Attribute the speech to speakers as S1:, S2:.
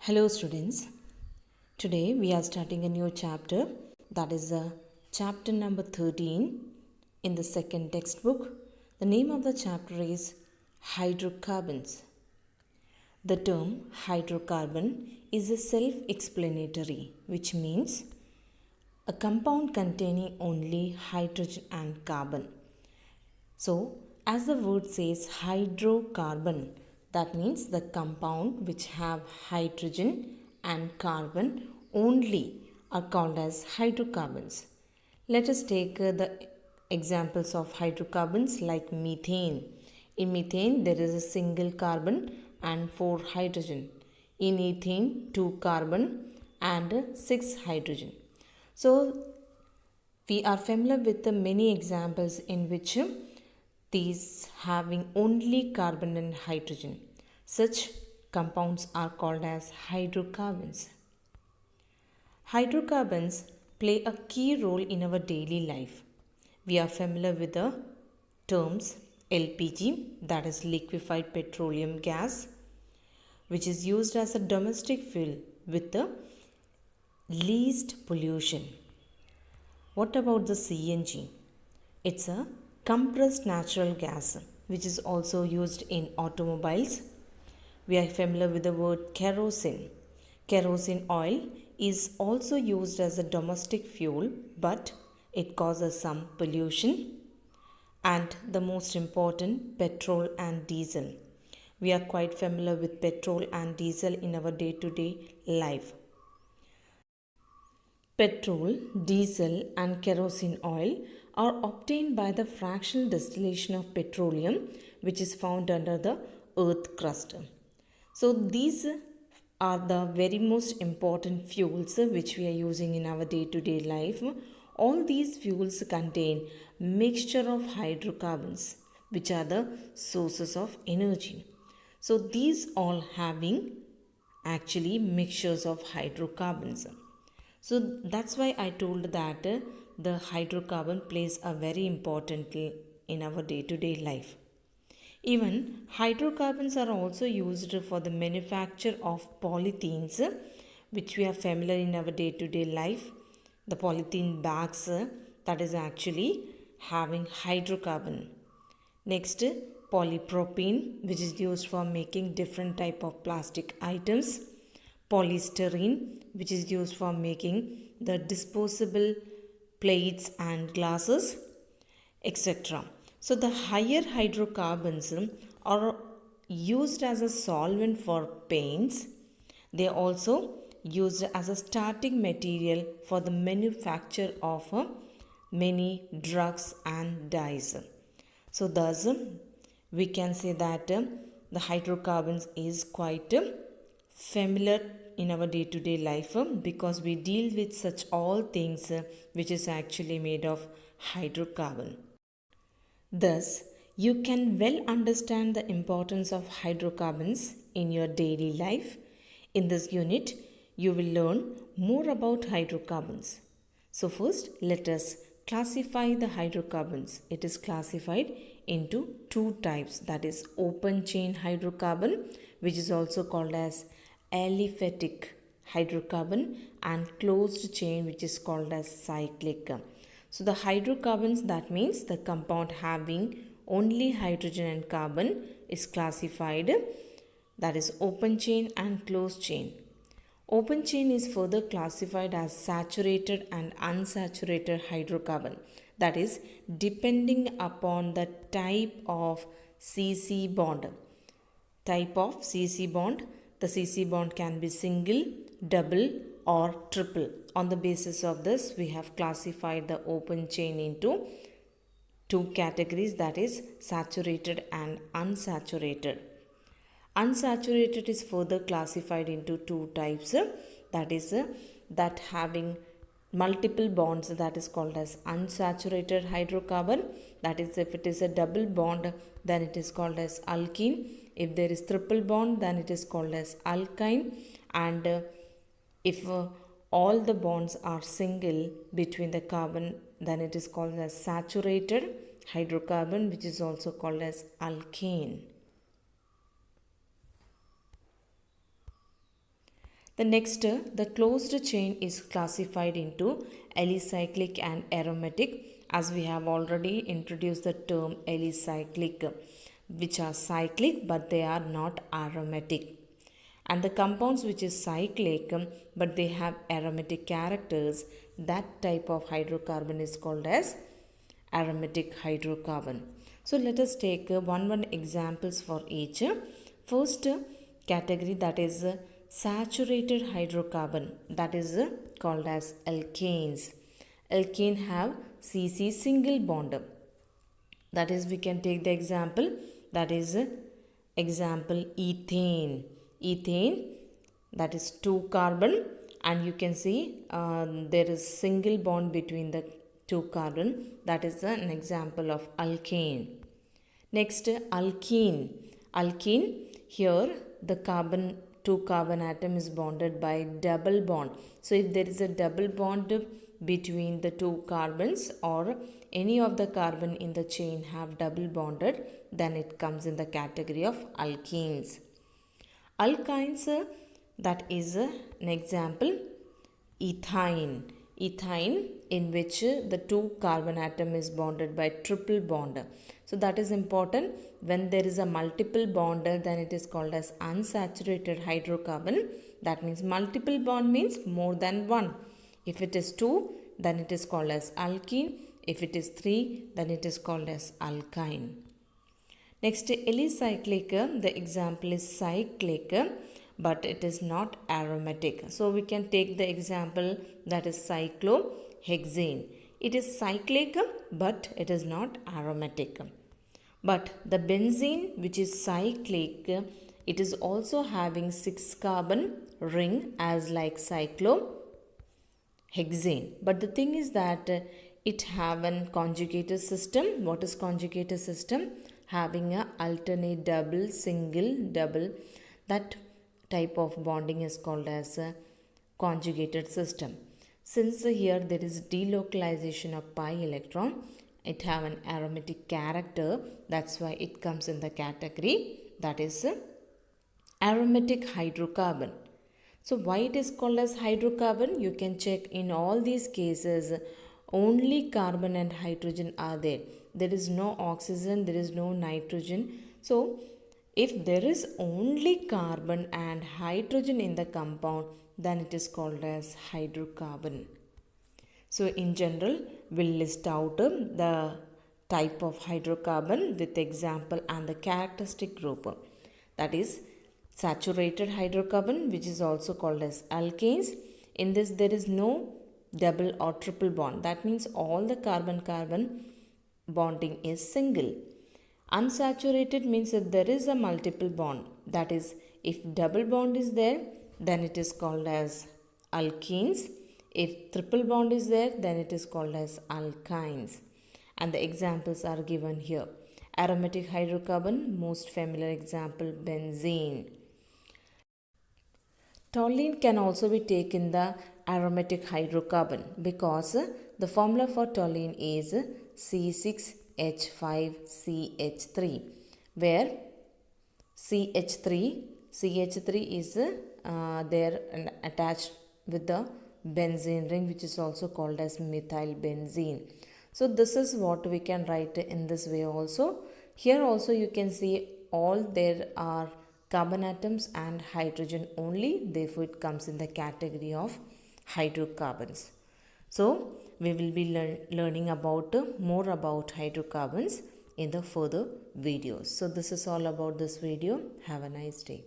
S1: Hello students, today we are starting a new chapter, that is chapter number 13 in the second textbook. The name of the chapter is Hydrocarbons. The term hydrocarbon is a self-explanatory, which means a compound containing only hydrogen and carbon. So, as the word says hydrocarbon, that means the compound which have hydrogen and carbon only are called as hydrocarbons. Let us take the examples of hydrocarbons like methane. In methane, there is a single carbon and 4 hydrogen. In ethane, 2 carbon and 6 hydrogen. So, we are familiar with the many examples in which these having only carbon and hydrogen. Such compounds are called as hydrocarbons. Hydrocarbons play a key role in our daily life. We are familiar with the terms LPG, that is liquefied petroleum gas, which is used as a domestic fuel with the least pollution. What about the CNG? It's a compressed natural gas which is also used in automobiles. We are familiar with the word kerosene. Kerosene oil is also used as a domestic fuel, but it causes some pollution. And the most important, petrol and diesel. We are quite familiar with petrol and diesel in our day-to-day life. Petrol, diesel and kerosene oil are obtained by the fractional distillation of petroleum, which is found under the earth crust. So these are the very most important fuels which we are using in our day-to-day life. All these fuels contain mixture of hydrocarbons, which are the sources of energy. So these all having actually mixtures of hydrocarbons. So that's why I told that the hydrocarbon plays a very important role in our day-to-day life. Even hydrocarbons are also used for the manufacture of polythenes, which we are familiar in our day-to-day life. The polythene bags that is actually having hydrocarbon. Next, polypropylene, which is used for making different type of plastic items. Polystyrene, which is used for making the disposable plates and glasses, etc. So the higher hydrocarbons are used as a solvent for paints. They are also used as a starting material for the manufacture of many drugs and dyes. So thus we can say that the hydrocarbons is quite familiar in our day-to-day life because we deal with such all things which is actually made of hydrocarbon. Thus, you can well understand the importance of hydrocarbons in your daily life. In this unit, you will learn more about hydrocarbons. So first, let us classify the hydrocarbons. It is classified into two types, that is open chain hydrocarbon, which is also called as aliphatic hydrocarbon, and closed chain, which is called as cyclic. So the hydrocarbons, that means the compound having only hydrogen and carbon, is classified, that is open chain and closed chain. Open chain is further classified as saturated and unsaturated hydrocarbon, that is depending upon the type of CC bond. Type of CC bond. The CC bond can be single, double or triple. On the basis of this, we have classified the open chain into two categories, that is saturated and unsaturated. Unsaturated is further classified into two types, that is that having multiple bonds, that is called as unsaturated hydrocarbon. That is, if it is a double bond, then it is called as alkene. If there is triple bond, then it is called as alkyne. And if all the bonds are single between the carbon, then it is called as saturated hydrocarbon, which is also called as alkane. The next, the closed chain is classified into alicyclic and aromatic, as we have already introduced the term alicyclic, which are cyclic but they are not aromatic. And the compounds which is cyclic but they have aromatic characters, that type of hydrocarbon is called as aromatic hydrocarbon. So let us take one examples for each. First category, that is saturated hydrocarbon, that is called as alkanes. Alkane have CC single bond. That is, we can take the example, that is example ethane. Ethane, that is 2 carbon, and you can see there is single bond between the 2 carbon, that is an example of alkane. Next, alkene. Alkene, here the 2 carbon atom is bonded by double bond. So if there is a double bond between the 2 carbons, or any of the carbon in the chain have double bonded, then it comes in the category of alkenes. Alkynes, that is an example ethyne. Ethyne, in which the 2 carbon atom is bonded by triple bond. So that is important. When there is a multiple bond, then it is called as unsaturated hydrocarbon. That means multiple bond means more than 1. If it is 2, then it is called as alkene. If it is 3, then it is called as alkyne. Next, alicyclic, the example is cyclic, but it is not aromatic. So we can take the example, that is cyclohexane. It is cyclic, but it is not aromatic. But the benzene, which is cyclic, it is also having 6 carbon ring as like cyclohexane. But the thing is that it have an conjugated system. What is conjugated system? Having a alternate double, single, double. That type of bonding is called as a conjugated system. Since here there is delocalization of pi electron, it have an aromatic character. That's why it comes in the category, that is aromatic hydrocarbon. So why it is called as hydrocarbon? You can check in all these cases, only carbon and hydrogen are there. There is no oxygen, there is no nitrogen. So if there is only carbon and hydrogen in the compound, then it is called as hydrocarbon. So in general, we'll list out the type of hydrocarbon with example and the characteristic group. That is saturated hydrocarbon, which is also called as alkanes. In this, there is no double or triple bond. That means all the carbon-carbon bonding is single. Unsaturated means that there is a multiple bond. That is, if double bond is there, then it is called as alkenes. If triple bond is there, then it is called as alkynes. And the examples are given here. Aromatic hydrocarbon, most familiar example, benzene. Toluene can also be taken the aromatic hydrocarbon because the formula for toluene is C6H5CH3, where CH3 is there and attached with the benzene ring, which is also called as methyl benzene. So this is what we can write in this way also. Here also you can see all there are carbon atoms and hydrogen only, therefore it comes in the category of hydrocarbons. So we will be learning about more about hydrocarbons in the further videos. So this is all about this video. Have a nice day.